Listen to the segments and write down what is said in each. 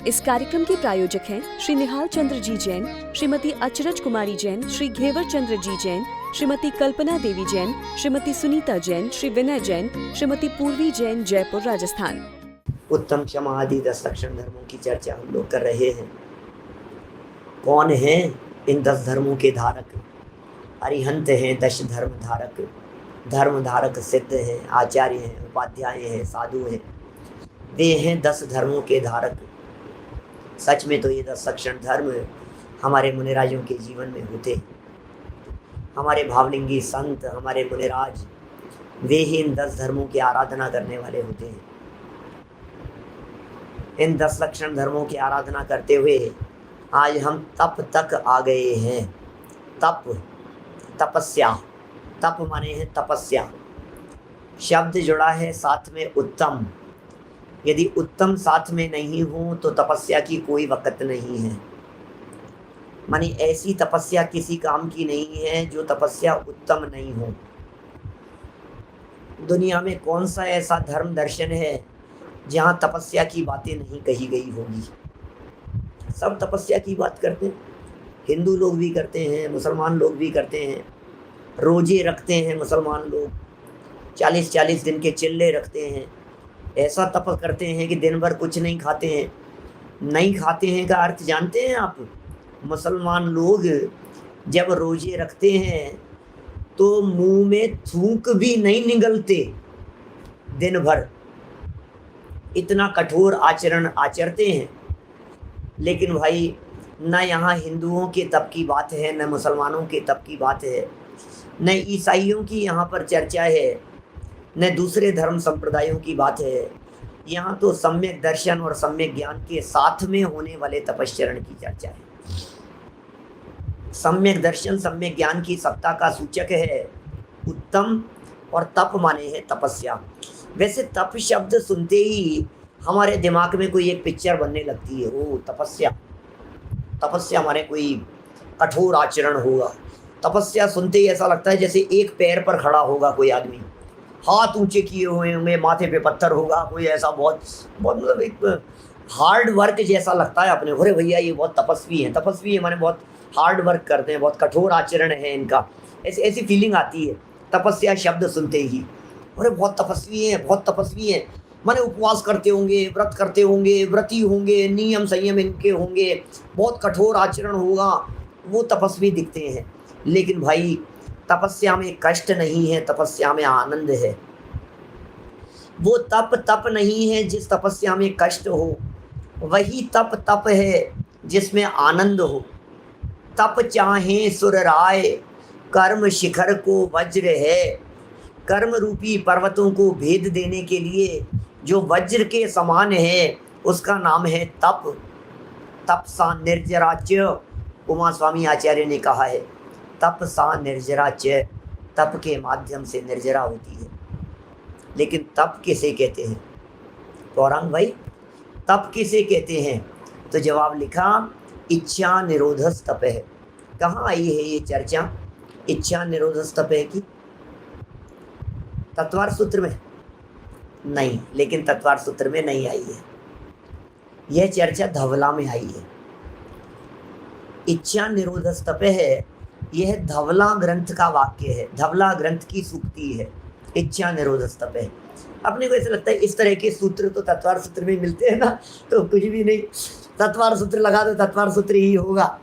इस कार्यक्रम के प्रायोजक हैं श्री निहाल चंद्र जी जैन, श्रीमती अचरज कुमारी जैन, श्री घेवर चंद्र जी जैन, श्रीमती कल्पना देवी जैन, श्रीमती सुनीता जैन, श्री विनय जैन, श्रीमती पूर्वी जैन, जयपुर, राजस्थान। उत्तम क्षमा आदि 10 लक्षण धर्मों की चर्चा हम लोग कर रहे हैं। कौन हैं इन 10 धर्मों के धारक? अरिहंत हैं, 10 धर्म धारक, धर्म धारक सिद्ध हैं, आचार्य हैं, उपाध्याय हैं, साधु हैं। वे हैं 10 धर्मों के धारक। सच में तो ये 10 लक्षण धर्म हमारे मुनिराजों के जीवन में होते हैं। हमारे भावलिंगी संत, हमारे मुनिराज, वे ही इन 10 धर्मों की आराधना करने वाले होते हैं। इन 10 लक्षण धर्मों की आराधना करते हुए आज हम तप तक आ गए हैं। तप, तपस्या, तप माने है तपस्या। शब्द जुड़ा है साथ में उत्तम। यदि उत्तम साथ में नहीं हो तो तपस्या की कोई वक़्त नहीं है। मानी ऐसी तपस्या किसी काम की नहीं है जो तपस्या उत्तम नहीं हो। दुनिया में कौन सा ऐसा धर्म दर्शन है जहाँ तपस्या की बातें नहीं कही गई होगी? सब तपस्या की बात करते हैं। हिंदू लोग भी करते हैं, मुसलमान लोग भी करते हैं। रोजे रखते हैं मुसलमान लोग, 40-40 दिन के चिल्ले रखते हैं। ऐसा तप करते हैं कि दिन भर कुछ नहीं खाते हैं। नहीं खाते हैं का अर्थ जानते हैं आप? मुसलमान लोग जब रोजे रखते हैं तो मुंह में थूक भी नहीं निगलते दिन भर। इतना कठोर आचरण आचरते हैं। लेकिन भाई, न यहाँ हिंदुओं के तप की बात है, न मुसलमानों के तप की बात है, न ईसाइयों की यहाँ पर चर्चा है, न दूसरे धर्म संप्रदायों की बात है। यहाँ तो सम्यक दर्शन और सम्यक ज्ञान के साथ में होने वाले तपश्चरण की चर्चा है। सम्यक दर्शन, सम्यक ज्ञान की सत्ता का सूचक है उत्तम, और तप माने है तपस्या। वैसे तप शब्द सुनते ही हमारे दिमाग में कोई एक पिक्चर बनने लगती है। ओ तपस्या, तपस्या माने कोई कठोर आचरण होगा। तपस्या सुनते ही ऐसा लगता है जैसे एक पैर पर खड़ा होगा कोई आदमी, हाथ ऊंचे किए हुए होंगे, माथे पे पत्थर होगा, कोई ऐसा बहुत मतलब एक हार्ड वर्क जैसा लगता है अपने। अरे भैया ये बहुत तपस्वी हैं। तपस्वी है माने बहुत हार्ड वर्क करते हैं, बहुत कठोर आचरण है इनका, ऐसी फीलिंग आती है तपस्या शब्द सुनते ही। अरे बहुत तपस्वी हैं, बहुत तपस्वी हैं, माने उपवास करते होंगे, व्रत करते होंगे, व्रती होंगे, नियम संयम इनके होंगे, बहुत कठोर आचरण होगा, वो तपस्वी दिखते हैं। लेकिन भाई, तपस्या में कष्ट नहीं है, तपस्या में आनंद है। वो तप नहीं है जिस तपस्या में कष्ट हो, वही तप है जिसमें आनंद हो। तप चाहे सुर राय, कर्म शिखर को वज्र है। कर्म रूपी पर्वतों को भेद देने के लिए जो वज्र के समान है उसका नाम है तप। तप सा निर्जराच्य, उमा स्वामी आचार्य ने कहा है, तप सा निर्जराच्य, तप के माध्यम से निर्जरा होती है। लेकिन तप किसे कहते हैं गौरांग भाई? तप किसे कहते हैं? तो जवाब लिखा, इच्छा निरोधस तप है। कहाँ आई है ये चर्चा इच्छा निरोधस तप है की? तत्वार सूत्र में नहीं, लेकिन तत्वार सूत्र में नहीं आई है। यह चर्चा धवला में आई है। इच्छा निरोधस तप है, यह धवला ग्रंथ का वाक्य है, धवला ग्रंथ की सूक्ति है। इच्छा निरोधस तप है। अपने को ऐसा लगता है इस तरह के सूत्र तो तत्वार सूत्र में मिलते हैं ना, तो कुछ भी नहीं, तत्वार सूत्र लगा दो, तत्वार सूत्र ही होगा,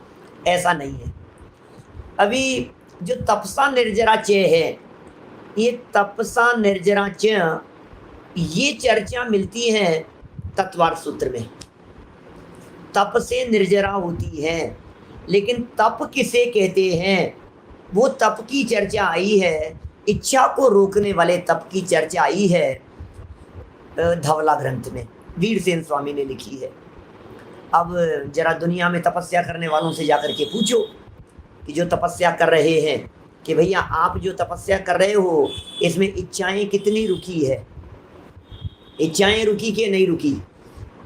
ऐसा नहीं है। अभी जो तपसा निर्जराच्य है, ये तपसा निर्जराच्य, ये चर्चा मिलती है तत्वार सूत्र में। तप से निर्जरा होती है, लेकिन तप किसे कहते हैं? वो तप की चर्चा आई है, इच्छा को रोकने वाले तप की चर्चा आई है धवला ग्रंथ में, वीरसेन स्वामी ने लिखी है। अब जरा दुनिया में तपस्या करने वालों से जाकर के पूछो कि जो तपस्या कर रहे हैं कि भैया आप जो तपस्या कर रहे हो इसमें इच्छाएं कितनी रुकी है? इच्छाएं रुकी कि नहीं रुकी?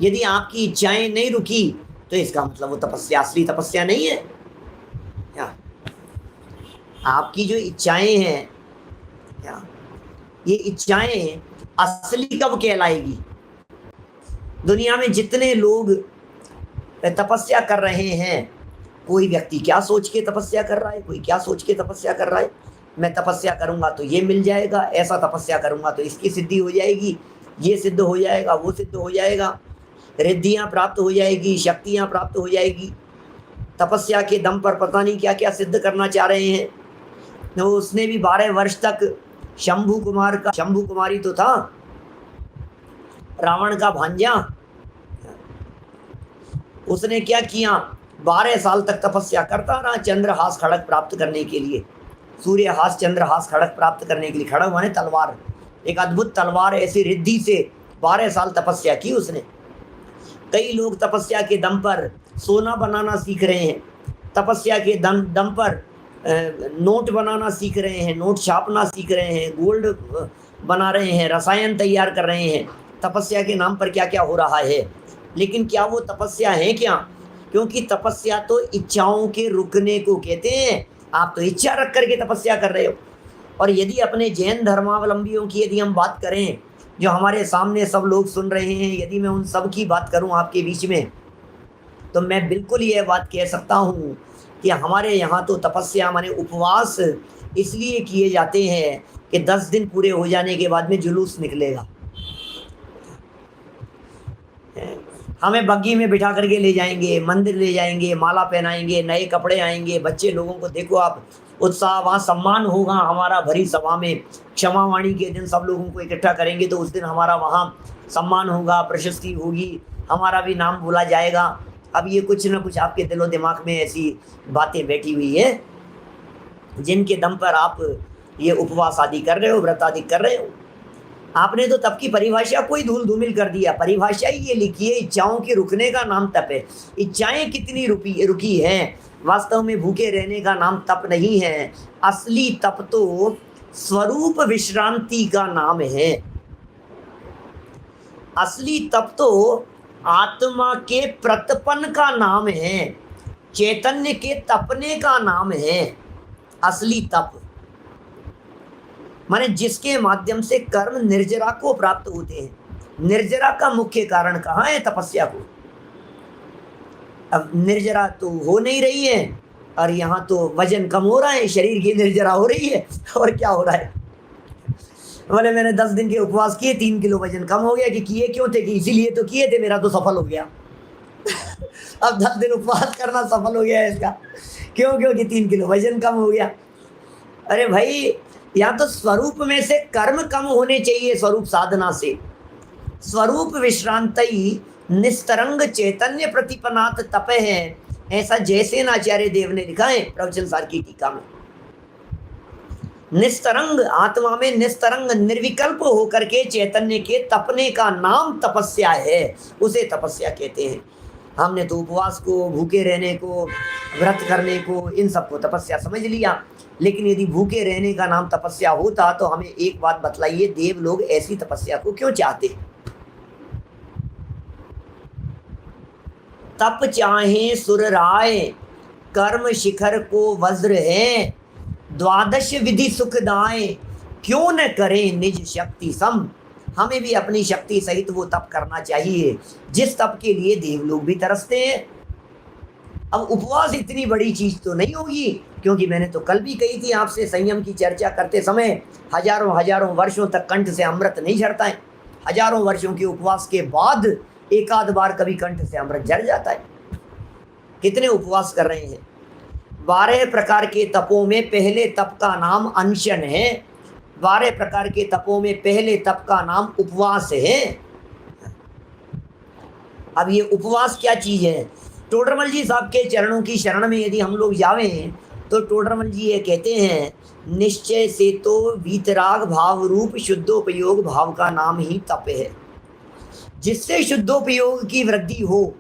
यदि आपकी इच्छाएं नहीं रुकी तो इसका मतलब वो तपस्या असली तपस्या नहीं है। क्या आपकी जो इच्छाएं हैं, क्या ये इच्छाएं असली कब कहलाएगी? दुनिया में जितने लोग तपस्या कर रहे हैं। कोई व्यक्ति क्या सोच के तपस्या कर रहा है, कोई क्या सोच के तपस्या कर रहा है, मैं तपस्या करूंगा तो ये मिल जाएगा, ऐसा तपस्या करूंगा तो इसकी सिद्धि हो जाएगी, ये सिद्ध हो जाएगा, वो सिद्ध हो जाएगा, रिद्धियां प्राप्त हो जाएगी, शक्तियां प्राप्त हो जाएगी। तपस्या के दम पर पता नहीं क्या क्या सिद्ध करना चाह रहे हैं। तो उसने भी 12 वर्ष तक शंभू कुमारी तो था रावण का भांजा, उसने क्या किया, 12 साल तक तपस्या करता रहा चंद्रहास खड़ग प्राप्त करने के लिए, सूर्यहास चंद्रहास खड़ग प्राप्त करने के लिए। खड़ग माने तलवार, एक अद्भुत तलवार, ऐसी रिद्धि से 12 साल तपस्या की उसने। कई लोग तपस्या के दम पर सोना बनाना सीख रहे हैं, तपस्या के दम पर नोट बनाना सीख रहे हैं, नोट छापना सीख रहे हैं, गोल्ड बना रहे हैं, रसायन तैयार कर रहे हैं। तपस्या के नाम पर क्या क्या हो रहा है, लेकिन क्या वो तपस्या है क्या? क्योंकि तपस्या तो इच्छाओं के रुकने को कहते हैं। आप तो इच्छा रख करके तपस्या कर रहे हो। और यदि अपने जैन धर्मावलंबियों की यदि हम बात करें, जो हमारे सामने सब लोग सुन रहे हैं, यदि मैं उन सब की बात करूं आपके बीच में, तो मैं बिल्कुल ये बात कह सकता हूं कि हमारे यहाँ तो तपस्या माने उपवास इसलिए किए जाते हैं कि 10 दिन पूरे हो जाने के बाद में जुलूस निकलेगा। हमें बग्गी में बिठा करके ले जाएंगे, मंदिर ले जाएंगे, माला पहनाएंगे, नए कपड़े आएंगे, बच्चे लोगों को देखो आप उत्साह, वहाँ सम्मान होगा हमारा भरी सभा में। क्षमा वाणी के दिन सब लोगों को इकट्ठा करेंगे तो उस दिन हमारा वहाँ सम्मान होगा, प्रशस्ति होगी, हमारा भी नाम बोला जाएगा। अब ये कुछ ना कुछ आपके दिलो दिमाग में ऐसी बातें बैठी हुई है जिनके दम पर आप ये उपवास आदि कर रहे हो, व्रत आदि कर रहे हो। आपने तो तप की परिभाषा कोई धूल धूमिल कर दिया। परिभाषा ही ये लिखी है, इच्छाओं के रुकने का नाम तप है। इच्छाएं कितनी रुकी हैं, वास्तव में भूखे रहने का नाम तप नहीं है। असली तप तो स्वरूप विश्रांति का नाम है। असली तप तो आत्मा के प्रतपन का नाम है, चैतन्य के तपने का नाम है असली तप। माने जिसके माध्यम से कर्म निर्जरा को प्राप्त होते हैं। निर्जरा का मुख्य कारण कहाँ है? तपस्या को। अब निर्जरा तो हो नहीं रही है और यहाँ तो वजन कम हो रहा है, शरीर की निर्जरा हो रही है। और क्या हो रहा है? बोले मैंने 10 दिन के उपवास किए, 3 किलो वजन कम हो गया। कि किए क्यों थे? कि इसीलिए तो किए थे, मेरा तो सफल हो गया। अब 10 दिन उपवास करना सफल हो गया है इसका। क्यों? क्योंकि 3 किलो वजन कम हो गया। अरे भाई, यहाँ तो स्वरूप में से कर्म कम होने चाहिए, स्वरूप साधना से। स्वरूप विश्रांति निस्तरंग चैतन्य प्रतिपनात तप है, ऐसा जयसेन आचार्य देव ने लिखा है प्रवचन सार की टीका में। निस्तरंग, आत्मा में निस्तरंग निर्विकल्प होकर के चैतन्य के तपने का नाम तपस्या है, उसे तपस्या कहते हैं। हमने तो उपवास को, भूखे रहने को, व्रत करने को, इन सबको तपस्या समझ लिया। लेकिन यदि भूखे रहने का नाम तपस्या होता तो हमें एक बात बतलाइए, देव लोग ऐसी तपस्या को क्यों चाहते? तप चाहे सुर राय, कर्म शिखर को वज्र है, 12 विधि सुखदाय, क्यों न करें निज शक्ति सम। हमें भी अपनी शक्ति सहित वो तप करना चाहिए जिस तप के लिए देव लोग भी तरसते हैं। अब उपवास इतनी बड़ी चीज तो नहीं होगी, क्योंकि मैंने तो कल भी कही थी आपसे, संयम की चर्चा करते समय हजारों वर्षों तक कंठ से अमृत नहीं झरता है। हजारों वर्षों के उपवास के बाद एक आध बार कभी कंठ से अमृत झर जाता है। कितने उपवास कर रहे हैं? 12 प्रकार के तपों में पहले तप का नाम अनशन है। 12 प्रकार के तपों में पहले तप का नाम उपवास है। अब ये उपवास क्या चीज है? टोडरमल जी साहब के चरणों की शरण में यदि हम लोग जावें तो टोडरमल जी ये कहते हैं, निश्चय से तो वीतराग भाव रूप शुद्धोपयोग भाव का नाम ही तप है। जिससे शुद्धोपयोग की वृद्धि हो,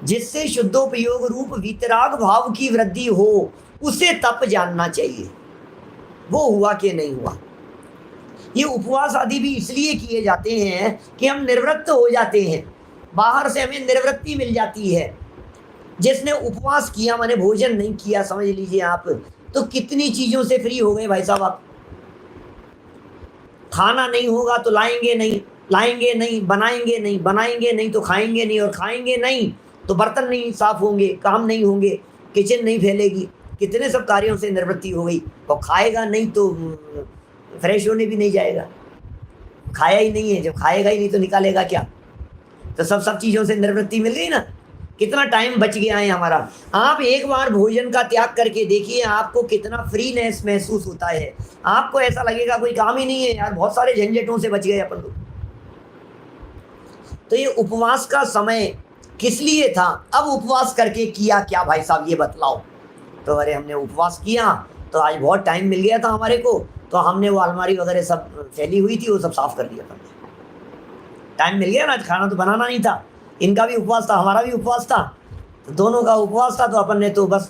जिससे शुद्धोपयोग रूप वीतराग भाव की वृद्धि हो, उसे तप जानना चाहिए। वो हुआ कि नहीं हुआ। ये उपवास आदि भी इसलिए किए जाते हैं कि हम निवृत्त हो जाते हैं, बाहर से हमें निवृत्ति मिल जाती है। जिसने उपवास किया, माने भोजन नहीं किया, समझ लीजिए आप, तो कितनी चीजों से फ्री हो गए भाई साहब आप। खाना नहीं होगा तो लाएंगे नहीं, बनाएंगे नहीं तो खाएंगे नहीं, और खाएंगे नहीं तो बर्तन नहीं साफ होंगे, काम नहीं होंगे, किचन नहीं फैलेगी, कितने सब कार्यों से निवृत्ति हो गई। और खाएगा नहीं तो फ्रेश होने भी नहीं जाएगा, खाया ही नहीं है, जब खाएगा ही नहीं तो निकालेगा क्या। तो सब चीज़ों से निवृत्ति मिल गई ना, कितना टाइम बच गया है हमारा। आप एक बार भोजन का त्याग करके देखिए, आपको कितना फ्रीनेस महसूस होता है। आपको ऐसा लगेगा कोई काम ही नहीं है यार, बहुत सारे झंझटों से बच गए अपन लोग। तो ये उपवास का समय किस लिए था? अब उपवास करके किया क्या भाई साहब, ये बतलाओ। तो अरे हमने उपवास किया तो आज बहुत टाइम मिल गया था हमारे को, तो हमने वो अलमारी वगैरह सब फैली हुई थी वो सब साफ कर दिया था। टाइम मिल गया ना, आज खाना तो बनाना नहीं था, इनका भी उपवास था हमारा भी उपवास था, तो दोनों का उपवास था। तो अपन ने तो बस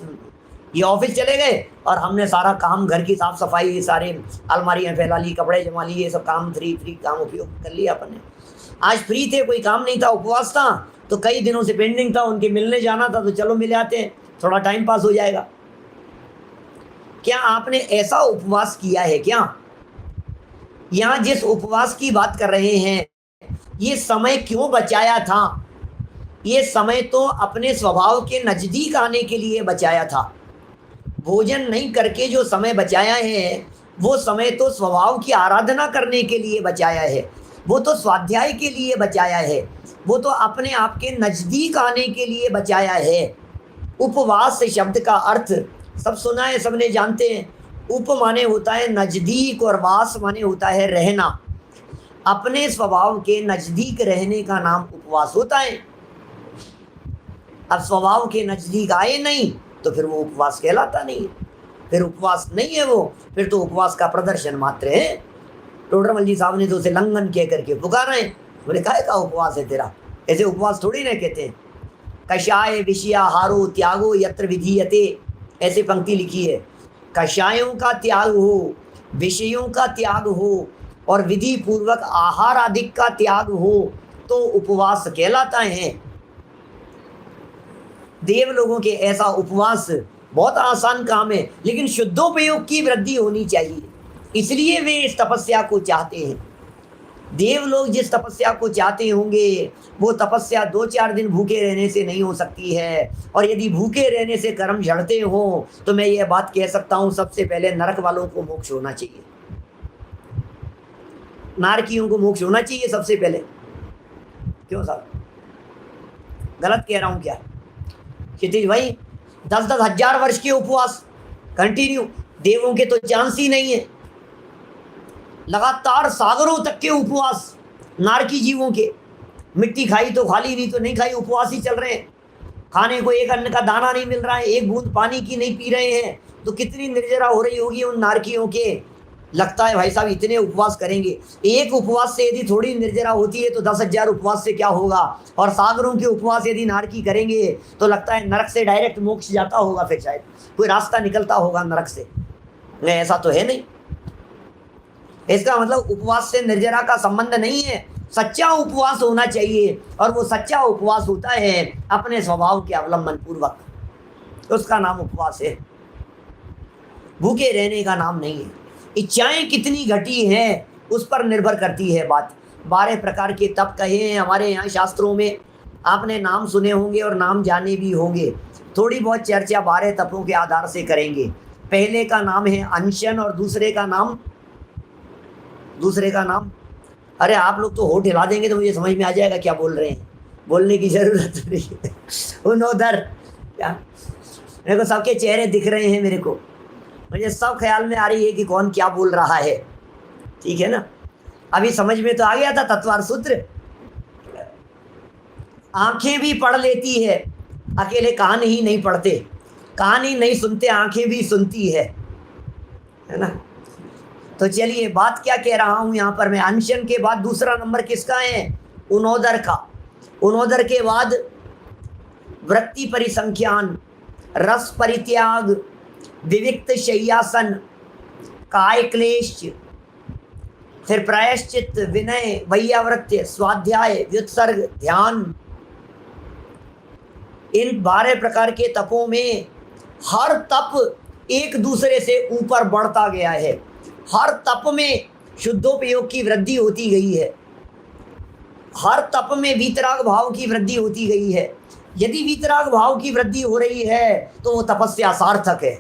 ये ऑफिस चले गए और हमने सारा काम, घर की साफ सफाई, सारे अलमारियाँ फैला ली, कपड़े जमा लिए, ये सब काम फ्री काम उपयोग कर लिया अपन ने। आज फ्री थे, कोई काम नहीं था, उपवास था, तो कई दिनों से पेंडिंग था, उनके मिलने जाना था, तो चलो मिल आते हैं, थोड़ा टाइम पास हो जाएगा। क्या आपने ऐसा उपवास किया है क्या? यहाँ जिस उपवास की बात कर रहे हैं, ये समय क्यों बचाया था? ये समय तो अपने स्वभाव के नज़दीक आने के लिए बचाया था। भोजन नहीं करके जो समय बचाया है, वो समय तो स्वभाव की आराधना करने के लिए बचाया है, वो तो स्वाध्याय के लिए बचाया है, वो तो अपने आप के नज़दीक आने के लिए बचाया है। उपवास शब्द का अर्थ सब सुना है, सबने जानते हैं। उप माने होता है नज़दीक और वास माने होता है रहना। अपने स्वभाव के नज़दीक रहने का नाम उपवास होता है। अब स्वभाव के नज़दीक आए नहीं तो फिर वो उपवास कहलाता नहीं है, फिर उपवास नहीं है वो, फिर तो उपवास का प्रदर्शन मात्र है। टोडरमल जी साहब ने तो उसे लंघन कह करके पुकारा है, बोले काहे का उपवास है तेरा, ऐसे उपवास थोड़ी ना कहते हैं। कषाय विषयाहारो त्यागो यत्र विधीयते, ऐसी पंक्ति लिखी है। कषायों का त्याग हो, विषयों का त्याग हो और विधि पूर्वक आहार आदि का त्याग हो तो उपवास कहलाता है। देव लोगों के ऐसा उपवास बहुत आसान काम है, लेकिन शुद्धोपयोग की वृद्धि होनी चाहिए, इसलिए वे इस तपस्या को चाहते हैं। देव लोग जिस तपस्या को चाहते होंगे, वो तपस्या 2-4 दिन भूखे रहने से नहीं हो सकती है। और यदि भूखे रहने से कर्म झड़ते हों तो मैं ये बात कह सकता हूँ, सबसे पहले नरक वालों को मोक्ष होना चाहिए, नारकियों को मोक्ष होना चाहिए सबसे पहले। क्यों साहब, गलत कह रहा हूँ क्या? क्षितिज भाई, 10-10 हजार वर्ष के उपवास कंटिन्यू, देवों के तो चांस ही नहीं है। लगातार सागरों तक के उपवास नारकी जीवों के, मिट्टी खाई तो खाली, नहीं तो नहीं खाई, उपवास ही चल रहे हैं। खाने को एक अन्न का दाना नहीं मिल रहा है, एक बूंद पानी की नहीं पी रहे हैं, तो कितनी निर्जरा हो रही होगी उन नारकियों के। लगता है भाई साहब इतने उपवास करेंगे, एक उपवास से यदि थोड़ी निर्जरा होती है तो 10,000 उपवास से क्या होगा। और सागरों के उपवास यदि नारकी करेंगे तो लगता है नरक से डायरेक्ट मोक्ष जाता होगा, फिर शायद कोई रास्ता निकलता होगा नरक से। नहीं, ऐसा तो है नहीं। इसका मतलब उपवास से निर्जरा का संबंध नहीं है, सच्चा उपवास होना चाहिए, और वो सच्चा उपवास होता है अपने स्वभाव के अवलंबन पूर्वक, उसका नाम उपवास है, भूखे रहने का नाम नहीं है। इच्छाएं कितनी घटी हैं उस पर निर्भर करती है बात। 12 प्रकार के तप कहे हैं हमारे यहाँ शास्त्रों में, आपने नाम सुने होंगे और नाम जाने भी होंगे। थोड़ी बहुत चर्चा 12 तपों के आधार से करेंगे। पहले का नाम है अनशन और दूसरे का नाम अरे आप लोग तो होठ हिला देंगे तो मुझे समझ में आ जाएगा क्या बोल रहे हैं, बोलने की ज़रूरत नहीं है। उन्होंने क्या, मेरे को सबके चेहरे दिख रहे हैं, मेरे को मुझे सब ख्याल में आ रही है कि कौन क्या बोल रहा है, ठीक है ना। अभी समझ में तो आ गया था तत्वार सूत्र। आंखें भी पढ़ लेती है, अकेले कान ही नहीं पढ़ते, कान ही नहीं सुनते, आंखें भी सुनती है ना। तो चलिए, बात क्या कह रहा हूँ यहाँ पर मैं, अनशन के बाद दूसरा नंबर किसका है? उनोदर का। उनोदर के बाद वृत्ति परिसंख्यान, रस परित्याग, विविक्त शय्यासन, काय क्लेश, फिर प्रायश्चित, विनय, वैयावृत्य, स्वाध्याय, व्युत्सर्ग, ध्यान। इन 12 प्रकार के तपों में हर तप एक दूसरे से ऊपर बढ़ता गया है। हर तप में शुद्धोपयोग की वृद्धि होती गई है, हर तप में वीतराग भाव की वृद्धि होती गई है, यदि वीतराग भाव की वृद्धि हो रही है तो वो तपस्या सार्थक है।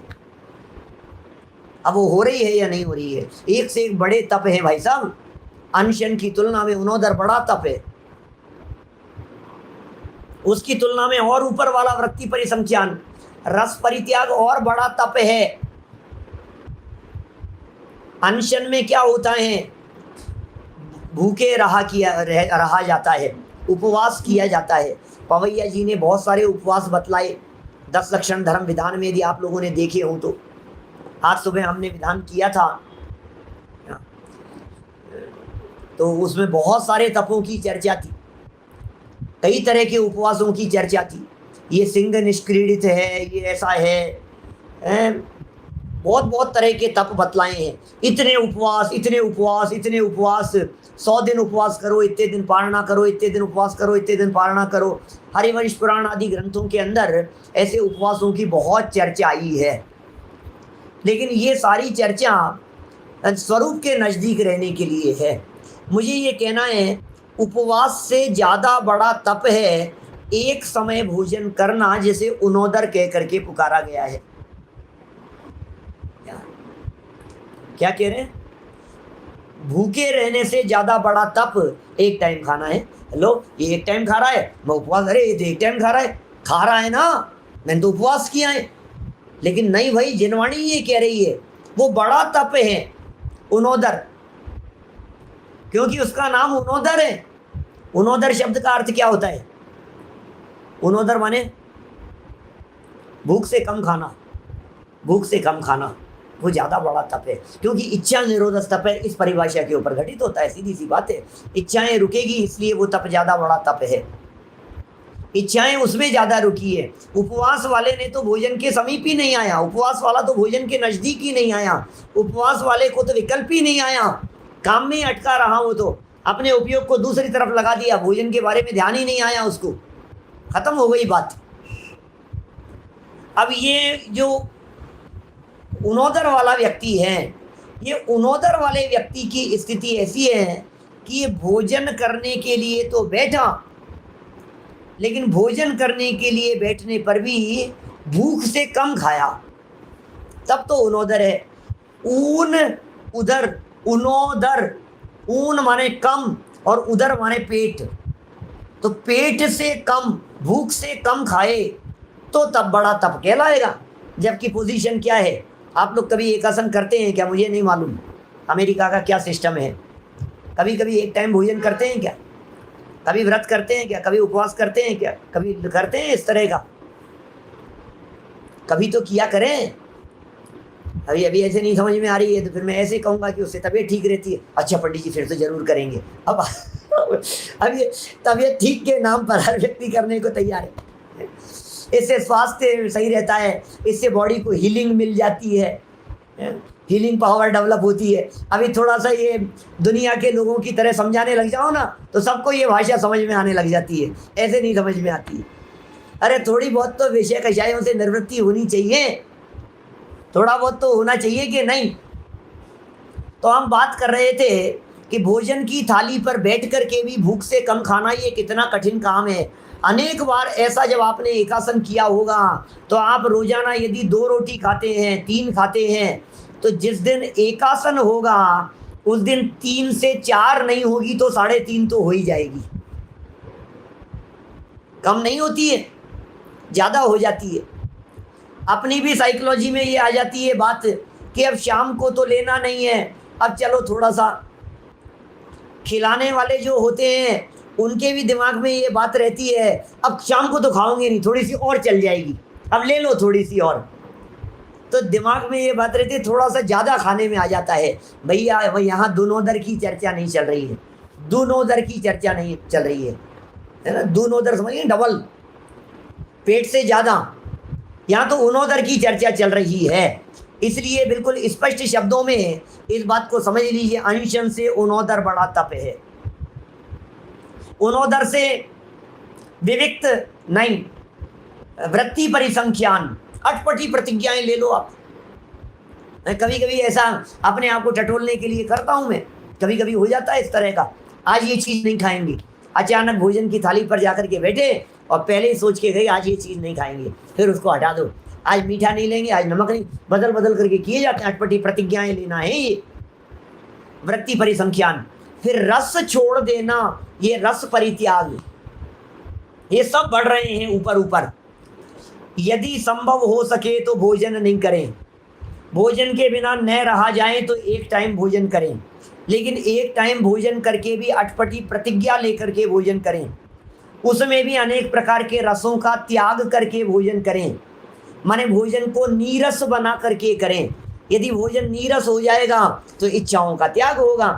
अब वो हो रही है या नहीं हो रही है? एक से एक बड़े तप है भाई साहब। अनशन की तुलना में उनोदर बड़ा तप है, उसकी तुलना में और ऊपर वाला वृत्ति परिसंख्यान रस परित्याग और बड़ा तप है। अनशन में क्या होता है? भूखे रहा जाता है, उपवास किया जाता है। पवैया जी ने बहुत सारे उपवास बतलाए 10 लक्षण धर्म विधान में, यदि आप लोगों ने देखे हो तो। आज सुबह हमने विधान किया था, तो उसमें बहुत सारे तपों की चर्चा थी, कई तरह के उपवासों की चर्चा थी। ये सिंह निष्क्रीडित है, ये ऐसा है, बहुत बहुत तरह के तप बतलाए हैं। इतने उपवास, इतने उपवास, इतने उपवास, 100 दिन उपवास करो, इतने दिन पारणा करो, इतने दिन उपवास करो, इतने दिन पारणा करो। हरिवंश पुराण आदि ग्रंथों के अंदर ऐसे उपवासों की बहुत चर्चा आई है। लेकिन ये सारी चर्चा स्वरूप के नज़दीक रहने के लिए है। मुझे ये कहना है, उपवास से ज़्यादा बड़ा तप है एक समय भोजन करना, जिसे उनोदर कह करके पुकारा गया है। क्या कह रहे हैं? भूखे रहने से ज़्यादा बड़ा तप एक टाइम खाना है। हेलो, ये एक टाइम खा रहा है, मैं उपवास, अरे ये तो एक टाइम खा रहा है ना, मैंने तो उपवास किया है। लेकिन नहीं भाई, जिनवाणी ये कह रही है वो बड़ा तप है उनोदर, क्योंकि उसका नाम उनोदर है। उनोदर शब्द का अर्थ क्या होता है? उनोदर माने भूख से कम खाना, भूख से कम खाना, वो ज़्यादा बड़ा तप है, क्योंकि इच्छा निरोधक तप है, इस परिभाषा के ऊपर घटित होता है। सीधी सी बात है, इच्छाएं रुकेगी इसलिए वो तप ज़्यादा बड़ा तप है। इच्छाएं उसमें ज़्यादा रुकी है। उपवास वाले ने तो भोजन के समीप ही नहीं आया, उपवास वाला तो भोजन के नज़दीक ही नहीं आया, उपवास वाले को तो विकल्प ही नहीं आया, काम में अटका रहा। वो तो अपने उपयोग को दूसरी तरफ लगा दिया, भोजन के बारे में ध्यान ही नहीं आया उसको, खत्म हो गई बात। अब ये जो उनोदर वाला व्यक्ति है, ये उनोदर वाले व्यक्ति की स्थिति ऐसी है कि ये भोजन करने के लिए तो बैठा, लेकिन भोजन करने के लिए बैठने पर भी भूख से कम खाया, तब तो उनोदर है। ऊन उदर, उनोदर, ऊन माने कम और उदर माने पेट, तो पेट से कम, भूख से कम खाए तो तब बड़ा तप कहलाएगा। जबकि पोजीशन क्या है? आप लोग कभी एकासन करते हैं क्या? मुझे नहीं मालूम अमेरिका का क्या सिस्टम है। कभी कभी एक टाइम भोजन करते हैं क्या? कभी व्रत करते हैं क्या? कभी उपवास करते हैं क्या? कभी करते हैं इस तरह का? कभी तो किया करें। अभी ऐसे नहीं समझ में आ रही है तो फिर मैं ऐसे कहूँगा कि उससे तबीयत ठीक रहती है। अच्छा पंडित जी, फिर तो जरूर करेंगे। अब ये तबीयत ठीक के नाम पर हर व्यक्ति करने को तैयार है। इससे स्वास्थ्य सही रहता है, इससे बॉडी को हीलिंग मिल जाती है, हीलिंग पावर डेवलप होती है। अभी थोड़ा सा ये दुनिया के लोगों की तरह समझाने लग जाओ ना तो सबको ये भाषा समझ में आने लग जाती है, ऐसे नहीं समझ में आती। अरे थोड़ी बहुत तो विषय कषायों से निवृत्ति होनी चाहिए, थोड़ा बहुत तो होना चाहिए कि नहीं। तो हम बात कर रहे थे कि भोजन की थाली पर बैठ कर के भी भूख से कम खाना ये कितना कठिन काम है। अनेक बार ऐसा जब आपने एकासन किया होगा तो आप रोजाना यदि 2 रोटी खाते हैं, 3 खाते हैं, तो जिस दिन एकासन होगा उस दिन 3 से 4 नहीं होगी तो 3.5 तो हो ही जाएगी। कम नहीं होती है, ज़्यादा हो जाती है। अपनी भी साइकोलॉजी में ये आ जाती है बात कि अब शाम को तो लेना नहीं है, अब चलो थोड़ा सा। खिलाने वाले जो होते हैं उनके भी दिमाग में ये बात रहती है, अब शाम को तो खाओगे नहीं, थोड़ी सी और चल जाएगी, अब ले लो थोड़ी सी और। तो दिमाग में ये बात रहती है, थोड़ा सा ज़्यादा खाने में आ जाता है। भैया यहाँ दुनोदर की चर्चा नहीं चल रही है, दुनोदर की चर्चा नहीं चल रही है ना। दुनोदर समझिए, डबल पेट से ज़्यादा, यहाँ तो उनोदर की चर्चा चल रही है। इसलिए बिल्कुल स्पष्ट शब्दों में इस बात को समझ लीजिए, अनशन से उनोदर बड़ा तप है। उनोदर से विविक्त नहीं, वृत्ति परिसंख्यान, अटपटी प्रतिज्ञाएं ले लो आप। मैं कभी कभी ऐसा अपने आप को टटोलने के लिए करता हूँ, मैं कभी कभी हो जाता है इस तरह का, आज ये चीज़ नहीं खाएंगे। अचानक भोजन की थाली पर जाकर के बैठे और पहले ही सोच के गई आज ये चीज़ नहीं खाएंगे, फिर उसको हटा दो, आज मीठा नहीं लेंगे, आज नमक नहीं, बदल बदल करके किए जाते हैं। अटपटी प्रतिज्ञाएं लेना है ये वृत्ति परिसंख्यान। फिर रस छोड़ देना, ये रस परित्याग, ये सब बढ़ रहे हैं ऊपर ऊपर। यदि संभव हो सके तो भोजन नहीं करें, भोजन के बिना न रहा जाए तो एक टाइम भोजन करें, लेकिन एक टाइम भोजन करके भी अटपटी प्रतिज्ञा लेकर के भोजन करें, उसमें भी अनेक प्रकार के रसों का त्याग करके भोजन करें, माने भोजन को नीरस बना करके करें। यदि भोजन नीरस हो जाएगा तो इच्छाओं का त्याग होगा,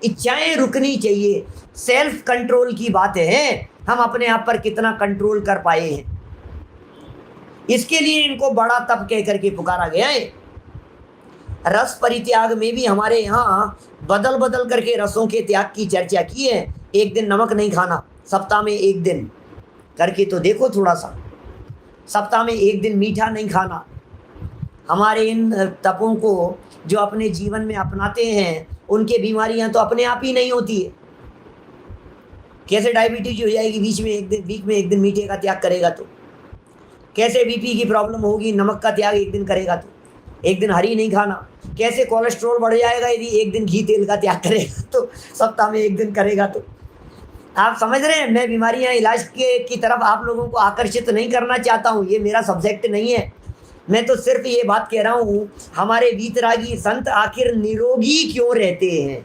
इच्छाएं रुकनी चाहिए। सेल्फ कंट्रोल की बात है, हम अपने आप पर कितना कंट्रोल कर पाए हैं, इसके लिए इनको बड़ा तप कह करके पुकारा गया है। रस परित्याग में भी हमारे यहाँ बदल बदल करके रसों के त्याग की चर्चा की है। एक दिन नमक नहीं खाना, सप्ताह में एक दिन करके तो देखो थोड़ा सा, सप्ताह में एक दिन मीठा नहीं खाना। हमारे इन तपों को जो अपने जीवन में अपनाते हैं उनके बीमारियां तो अपने आप ही नहीं होती है। कैसे डायबिटीज हो जाएगी वीक में एक दिन मीठे का त्याग करेगा तो, कैसे बीपी की प्रॉब्लम होगी नमक का त्याग एक दिन करेगा तो, एक दिन हरी नहीं खाना, कैसे कोलेस्ट्रॉल बढ़ जाएगा यदि एक दिन घी तेल का त्याग करेगा तो, सप्ताह में एक दिन करेगा तो। आप समझ रहे हैं, मैं बीमारियां इलाज की तरफ आप लोगों को आकर्षित नहीं करना चाहता हूँ, ये मेरा सब्जेक्ट नहीं है। मैं तो सिर्फ ये बात कह रहा हूँ, हमारे वीतरागी संत आखिर निरोगी क्यों रहते हैं।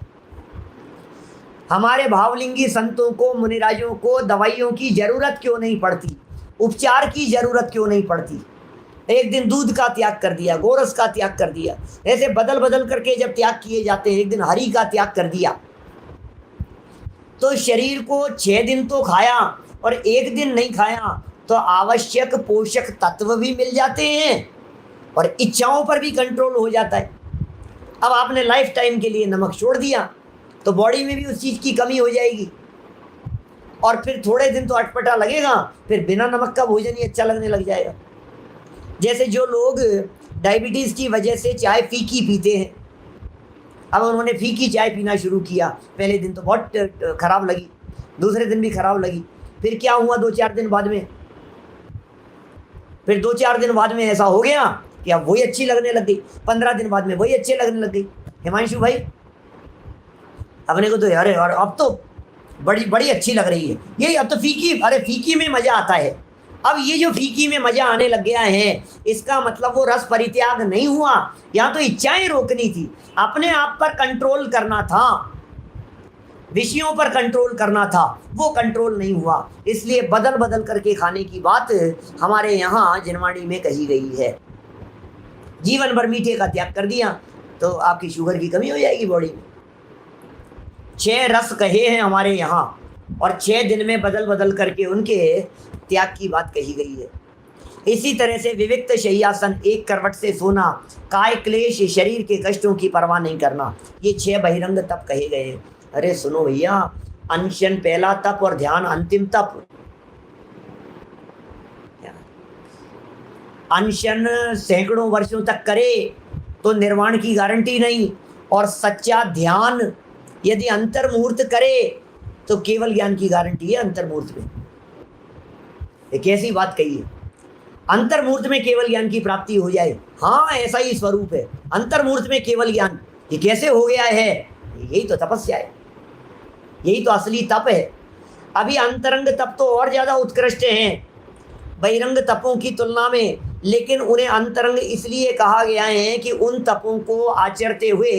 हमारे भावलिंगी संतों को, मुनिराजों को दवाइयों की जरूरत क्यों नहीं पड़ती, उपचार की जरूरत क्यों नहीं पड़ती। एक दिन दूध का त्याग कर दिया, गोरस का त्याग कर दिया, ऐसे बदल बदल करके जब त्याग किए जाते हैं, एक दिन हरी का त्याग कर दिया तो शरीर को 6 दिन तो खाया और एक दिन नहीं खाया तो आवश्यक पोषक तत्व भी मिल जाते हैं और इच्छाओं पर भी कंट्रोल हो जाता है। अब आपने लाइफ टाइम के लिए नमक छोड़ दिया तो बॉडी में भी उस चीज़ की कमी हो जाएगी और फिर थोड़े दिन तो अटपटा लगेगा, फिर बिना नमक का भोजन ही अच्छा लगने लग जाएगा। जैसे जो लोग डायबिटीज़ की वजह से चाय फीकी पीते हैं, अब उन्होंने फीकी चाय पीना शुरू किया, पहले दिन तो बहुत ख़राब लगी, दूसरे दिन भी ख़राब लगी, फिर क्या हुआ 2-4 दिन बाद में, फिर 2-4 दिन बाद में ऐसा हो गया कि अब वही अच्छी लगने लग गई, 15 दिन बाद में वही अच्छी लगने लग गई। हिमांशु भाई अपने को तो अरे और अब तो बड़ी अच्छी लग रही है ये, अब तो फीकी, अरे फीकी में मज़ा आता है। अब ये जो फीकी में मज़ा आने लग गया है, इसका मतलब वो रस परित्याग नहीं हुआ, यहाँ तो इच्छाएं रोकनी थी, अपने आप पर कंट्रोल करना था, विषयों पर कंट्रोल करना था, वो कंट्रोल नहीं हुआ, इसलिए बदल बदल करके खाने की बात हमारे यहाँ जिनवाणी में कही गई है। जीवन भर मीठे का त्याग कर दिया तो आपकी शुगर की कमी हो जाएगी बॉडी में। 6 रस कहे हैं हमारे यहाँ और 6 दिन में बदल बदल करके उनके त्याग की बात कही गई है। इसी तरह से विविक्त शय्यासन, एक करवट से सोना, काय क्लेश, शरीर के कष्टों की परवाह नहीं करना, ये 6 बहिरंग तप कहे गए हैं। अरे सुनो भैया, अनशन पहला तप और ध्यान अंतिम तप। अनशन सैकड़ों वर्षों तक करे तो निर्वाण की गारंटी नहीं, और सच्चा ध्यान यदि अंतर्मुहूर्त करे तो केवल ज्ञान की गारंटी है अंतर्मुहूर्त में। एक ऐसी बात कही है, अंतर्मुहूर्त में केवल ज्ञान की प्राप्ति हो जाए, हाँ ऐसा ही स्वरूप है, अंतर्मुहूर्त में केवल ज्ञान। ये कैसे हो गया है? यही तो तपस्या है, यही तो असली तप है। अभी अंतरंग तप तो और ज़्यादा उत्कृष्ट हैं बहिरंग तपों की तुलना में, लेकिन उन्हें अंतरंग इसलिए कहा गया है कि उन तपों को आचरते हुए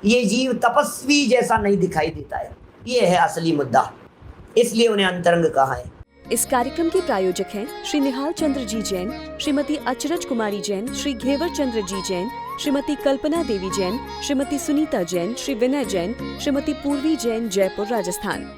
ये जीव तपस्वी जैसा नहीं दिखाई देता है, ये है असली मुद्दा, इसलिए उन्हें अंतरंग कहा है। इस कार्यक्रम के प्रायोजक हैं श्री निहाल चंद्र जी जैन, श्रीमती अचरज कुमारी जैन, श्री घेवर चंद्र जी जैन, श्रीमती कल्पना देवी जैन, श्रीमती सुनीता जैन, श्री विनय जैन, श्रीमती पूर्वी जैन, जयपुर, राजस्थान।